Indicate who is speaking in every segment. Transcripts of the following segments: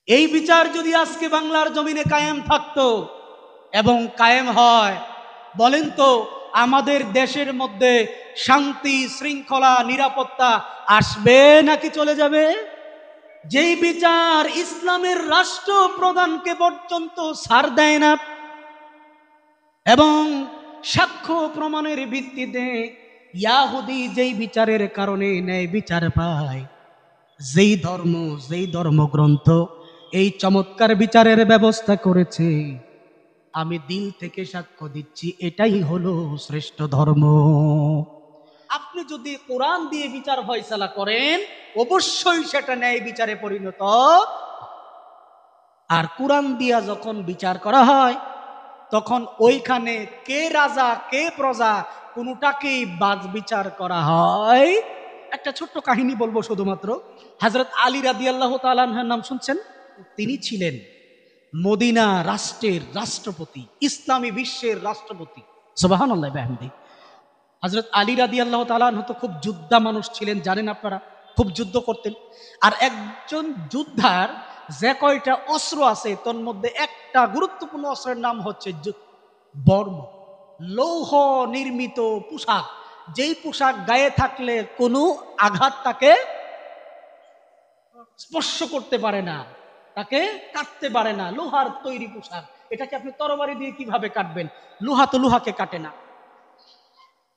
Speaker 1: এই বিচার যদি আজকে বাংলার জমিনে কায়েম থাকতো এবং কায়েম হয়, বলেন তো আমাদের দেশের মধ্যে শান্তি শৃঙ্খলা নিরাপত্তা আসবে নাকি চলে যাবে? যেই বিচার ইসলামের রাষ্ট্রপ্রধানকে পর্যন্ত ছাড় দেয় না এবং সাক্ষ্য প্রমাণের ভিত্তিতে ইয়াহুদি যেই বিচারের কারণে ন্যায় বিচার পায়, যেই ধর্মগ্রন্থ এই চমৎকার বিচারের ব্যবস্থা করেছে, আমি দিল থেকে সাক্ষ্য দিচ্ছি এটাই হলো শ্রেষ্ঠ ধর্ম। আপনি যদি কোরআন দিয়ে বিচার ফয়সালা করেন, অবশ্যই সেটা ন্যায় বিচারে পরিণত। আর কোরআন দিয়া যখন বিচার করা হয়, তখন ওইখানে কে রাজা কে প্রজা কোনটাকেই বাদ বিচার করা হয়। একটা ছোট্ট কাহিনী বলবো শুধুমাত্র। হযরত আলী রাদিয়াল্লাহু তাআলা আনহুর নাম শুনছেন? তিনি ছিলেন মদিনা রাষ্ট্রের রাষ্ট্রপতি, ইসলামী বিশ্বের রাষ্ট্রপতি। সুবহানাল্লাহ বিহামদি। হযরত আলী রাদিয়াল্লাহু তাআলা আনহু তো খুব যোদ্ধা মানুষ ছিলেন, জানেন আপনারা, খুব যুদ্ধ করতেন। আর একজন যোদ্ধার যে কয়টা অস্ত্র আছে তার মধ্যে একটা গুরুত্বপূর্ণ অস্ত্রের নাম হচ্ছে বর্ম, লৌহ নির্মিত পোশাক, যেই পোশাক গায়ে থাকলে কোনো আঘাত তাকে স্পর্শ করতে পারে না, তাকে কাটতে পারে না। লোহার তৈরি পোশাক, এটাকে আপনি তরবারি দিয়ে কিভাবে কাটবেন? লোহা তো লোহাকে কাটে না।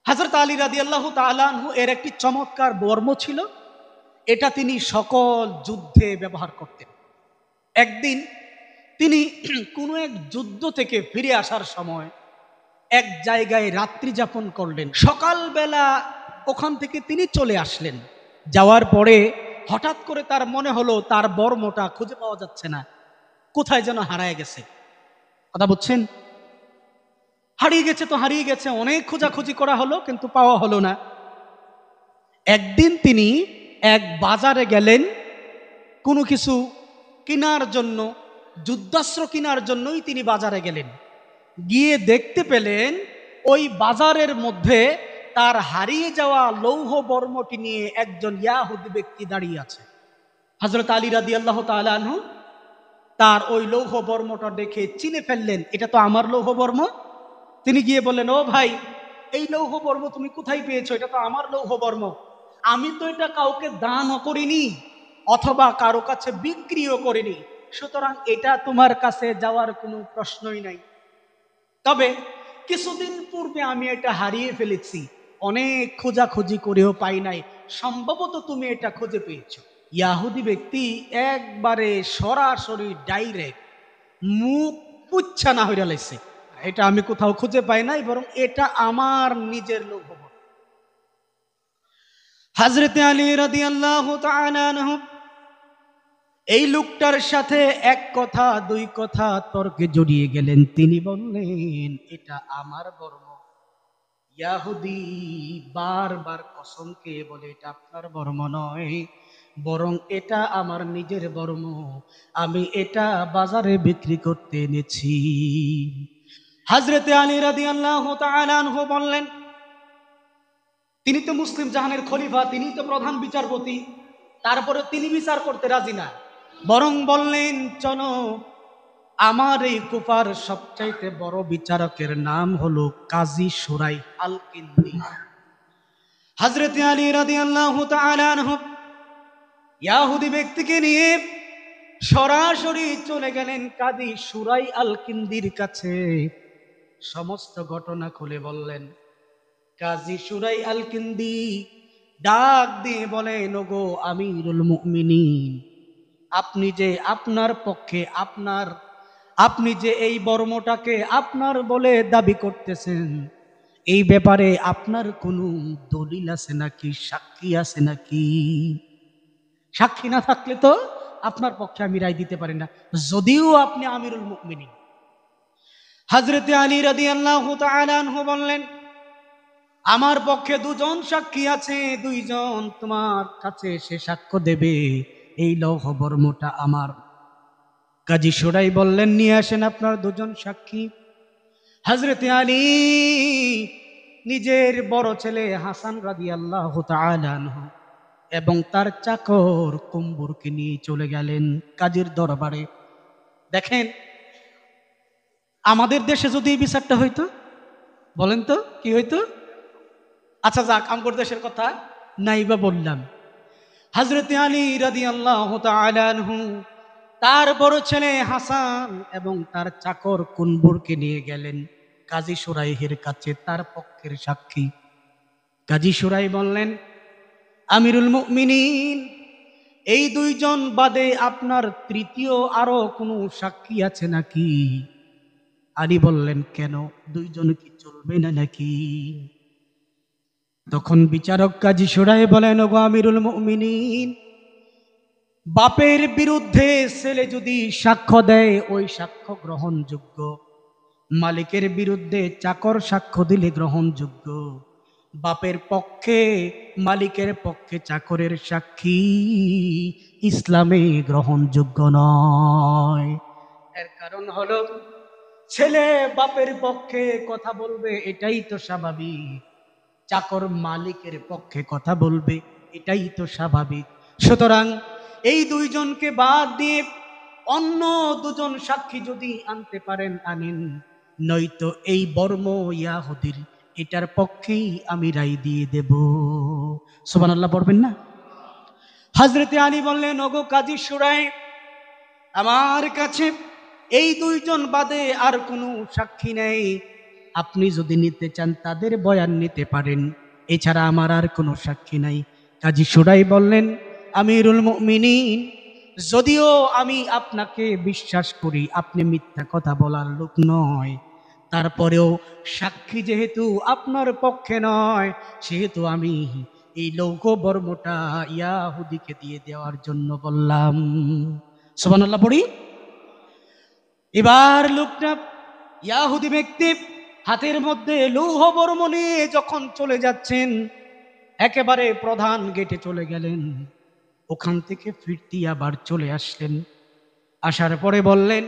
Speaker 1: হযরত আলী রাদিয়াল্লাহু তাআলা আনহু এর একটি চমৎকার বর্ম ছিল, এটা তিনি সকল যুদ্ধে ব্যবহার করতেন। একদিন তিনি কোনো এক যুদ্ধ থেকে ফিরে আসার সময় এক জায়গায় রাত্রি যাপন করলেন। সকালবেলা ওখান থেকে তিনি চলে আসলেন। যাওয়ার পরে হঠাৎ করে তার মনে হলো তার বর্মটা খুঁজে পাওয়া যাচ্ছে না, কোথায় যেন হারায় গেছে। কথা বুঝছেন? হারিয়ে গেছে তো হারিয়ে গেছে, অনেক খোঁজাখুঁজি করা হলো কিন্তু পাওয়া হলো না। একদিন তিনি এক বাজারে গেলেন কোনো কিছু কেনার জন্য, যুদ্ধাস্ত্র কেনার জন্যই তিনি বাজারে গেলেন। গিয়ে দেখতে পেলেন ওই বাজারের মধ্যে তার হারিয়ে যাওয়া লৌহ বর্মটি নিয়ে একজন ইয়াহুদি ব্যক্তি দাঁড়িয়ে আছে। হযরত আলী রাদিয়াল্লাহু তাআলা আনহু তার ওই লৌহ বর্মটা দেখে চিনে ফেললেন, এটা তো আমার লৌহ বর্ম। তিনি গিয়ে বললেন, ও ভাই, এই লৌহ বর্ম তুমি কোথায় পেয়েছো? এটা তো আমার লৌহ বর্ম, আমি তো এটা কাউকে দানও করিনি অথবা কারো কাছে বিক্রিও করিনি, সুতরাং এটা তোমার কাছে যাওয়ার কোনো প্রশ্নই নাই। তবে কিছুদিন পূর্বে আমি এটা হারিয়ে ফেলেছি, অনেক খোঁজাখুঁজি করেও পাই নাই, সম্ভবত তুমি এটা খুঁজে পেয়েছো। ইয়াহুদি ব্যক্তি একবারে সরাসরি ডাইরেক্ট মুখ পুচ্ছা না হইরা লাইছে, এটা আমি কোথাও খুঁজে পাই নাই, বরং এটা আমার নিজের লৌহ বর্ম। হযরত আলী রাদিয়াল্লাহু তাআলা আনহু এই লোকটার সাথে এক কথা দুই কথা তর্কে জড়িয়ে গেলেন। তিনি বললেন, এটা আমার বর্ম। ইয়াহুদি বারবার কসম খেয়ে বলে, এটা আপনার বর্ম নয়, বরং এটা আমার নিজের বর্ম, আমি এটা বাজারে বিক্রি করতে এনেছি। হযরত আলী রাদিয়াল্লাহু তাআলা আনহু বললেন, তিনি তো মুসলিম জাহানের খলিফা, তিনি তো প্রধান বিচারপতি, তারপরে তিনি বিচার করতে রাজি না, বরং বললেন, চলো, আমার এই কুফার সবচাইতে বড় বিচারকের নাম হলো কাজী শুরাই আল কিন্দি। হযরত আলী রাদিয়াল্লাহু তাআলা আনহু ইয়াহুদি ব্যক্তিকে নিয়ে সরাসরি চলে গেলেন কাজী শুরাই আল কিন্দির কাছে। সমস্ত ঘটনা খুলে বললেন। কাজী শুরাই আল কিন্দি ডাক দিয়ে বলেন, ওগো আমিরুল মুমিনিন, আপনি যে আপনার পক্ষে আপনি যে এই বর্মটাকে আপনার বলে দাবি করতেছেন, এই ব্যাপারে আপনার কোনো দলিল আছে নাকি, সাক্ষী আছে নাকি? সাক্ষী না থাকলে তো আপনার পক্ষে আমি রায় দিতে পারি না, যদিও আপনি আমিরুল মুমিনিন। হযরত আলী রাদিয়াল্লাহু তাআলা আনহু বললেন, আমার পক্ষে দুজন সাক্ষী আছে, দুইজন তোমার কাছে এসে সাক্ষ্য দেবে এই লৌহ বর্মটা আমার। কাজী শুরাই বললেন, নিয়ে আসেন আপনার দুজন সাক্ষী। হযরত আলী নিজের বড় ছেলে হাসান রাদিয়াল্লাহু তাআলা আনহু এবং তার চাকর কুম্বুরকে নিয়ে চলে গেলেন কাজীর দরবারে। দেখেন, আমাদের দেশে যদি এই বিচারটা হইতো, বলেন তো কি হইতো? আচ্ছা যাক, আমগর দেশের কথা নাই বা বললাম। হযরত আলী রাদিয়াল্লাহু তাআলা আনহু তার বড় ছেলে হাসান এবং তার চাকর কুনবুরকে নিয়ে গেলেন কাজী সুরাইহের কাছে তার পক্ষের সাক্ষী। কাজী সুরাই বললেন, আমিরুল মুমিনিন, এই দুইজন বাদে আপনার তৃতীয় আরো কোনো সাক্ষী আছে নাকি? আলী বললেন, কেন, দুইজন কি চলবে না নাকি? তখন বিচারক কাজী সুরাই বলেন, ওগো আমিরুল মুমিনিন, বাপের বিরুদ্ধে ছেলে যদি সাক্ষ্য দেয় ওই সাক্ষ্য গ্রহণযোগ্য, মালিকের বিরুদ্ধে চাকর সাক্ষ্য দিলে গ্রহণযোগ্য, বাপের পক্ষে মালিকের পক্ষে চাকরের সাক্ষী ইসলামে গ্রহণযোগ্য নয়। এর কারণ হলো, ছেলে বাপের পক্ষে কথা বলবে এটাই তো স্বাভাবিক, চাকর মালিকের পক্ষে কথা বলবে এটাই তো স্বাভাবিক। সুতরাং এই দুইজনকে বাদ দিয়ে অন্য দুজন সাক্ষী যদি আনতে পারেন আনেন, নয়তো এই বর্ম ইয়াহুদির এটার পক্ষেই আমি রায় দিয়ে দেব। সুবহানাল্লাহ পড়বেন না? হযরত আলী বললেন, ওগো কাজী সুরাই, আমার কাছে এই দুইজন বাদে আর কোনো সাক্ষী নেই, আপনি যদি নিতে চান তাদের বয়ান নিতে পারেন, এছাড়া আমার আর কোনো সাক্ষী নাই। কাজী সুরাই বললেন, আমিরুল মুমিনিন, যদিও আমি আপনাকে বিশ্বাস করি আপনি মিথ্যা কথা বলার লোক নয়, তারপরেও সাক্ষী যেহেতু আপনার পক্ষে নয়, সেহেতু আমি এই লৌহ বর্মটা ইয়াহুদিকে দিয়ে দেওয়ার জন্য বললাম। সুবহানাল্লাহ পড়ি। এবার লোকটা, ইয়াহুদি ব্যক্তি, হাতের মধ্যে লৌহ বর্ম নিয়ে যখন চলে যাচ্ছেন, একেবারে প্রধান গেটে চলে গেলেন, ওখান থেকে ফিরতি আবার চলে আসলেন। আসার পরে বললেন,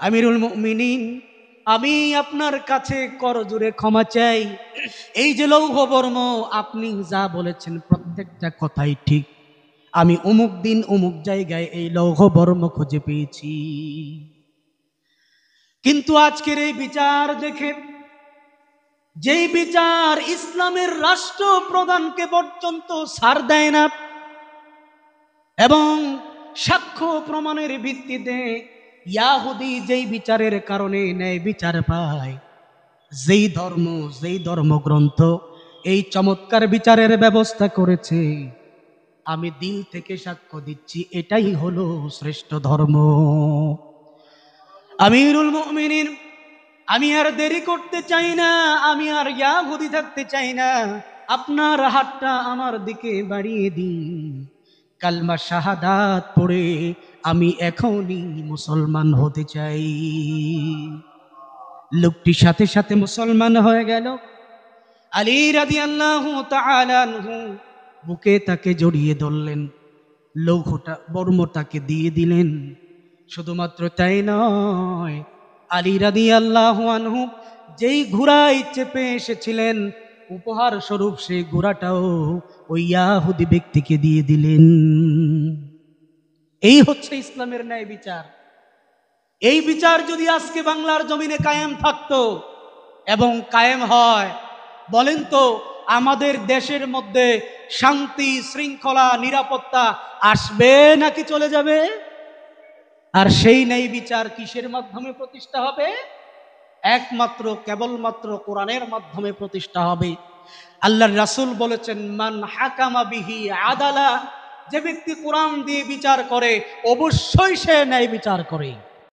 Speaker 1: আমিরুল মুমিনিন, আমি আপনার কাছে করজোড়ে ক্ষমা চাই। এই যে লৌহ বর্ম, আপনি যা বলেছেন প্রত্যেকটা কথাই ঠিক। আমি অমুক দিন অমুক জায়গায় এই লৌহ বর্ম খুঁজে পেয়েছি। কিন্তু আজকের এই বিচার দেখে, যেই বিচার ইসলামের রাষ্ট্র প্রধানকে পর্যন্ত ছাড় দেয় না এবং সাক্ষ্য প্রমাণের ভিত্তিতে ইয়াহুদি যেই বিচারের কারণে ন্যায় বিচার পায়, যেই ধর্মগ্রন্থ এই চমৎকার বিচারের ব্যবস্থা করেছে, আমি দিল থেকে সাক্ষ্য দিচ্ছি এটাই হলো শ্রেষ্ঠ ধর্ম। আমিরুল মুমিনিন, আমি আর দেরি করতে চাই না, আমি আর ইয়াহুদি থাকতে চাই না, আপনার হাতটা আমার দিকে বাড়িয়ে দিন, কালমা শাহাদাত পড়ে আমি এখনই মুসলমান হতে চাই। লোকটি সাথে সাথে মুসলমান হয়ে গেল। আলী রাদিয়াল্লাহু তাআলা আনহু বুকে তাকে জড়িয়ে ধরলেন, লৌহটা বর্মটাকে দিয়ে দিলেন। শুধুমাত্র তাই নয়, আলী রাদিয়াল্লাহু আনহু যেই ঘোড়ায় চেপে এসেছিলেন, উপহার স্বরূপ সেই ঘোড়াটাও ওই ইয়াহুদি ব্যক্তিকে দিয়ে দিলেন। এই হচ্ছে ইসলামের ন্যায় বিচার। এই বিচার যদি আজকে বাংলার জমিনে কায়েম থাকতো এবং কায়েম হয়, বলেন তো আমাদের দেশের মধ্যে শান্তি শৃঙ্খলা নিরাপত্তা আসবে নাকি চলে যাবে? আর সেই ন্যায় বিচার কিসের মাধ্যমে প্রতিষ্ঠা হবে? একমাত্র কেবলমাত্র কোরআনের মাধ্যমে প্রতিষ্ঠা হবে। আল্লাহর রাসূল বলেছেন, মান হাকামা বিহি আদালা, যে ব্যক্তি কোরআন দিয়ে বিচার করে অবশ্যই সে ন্যায় বিচার করে।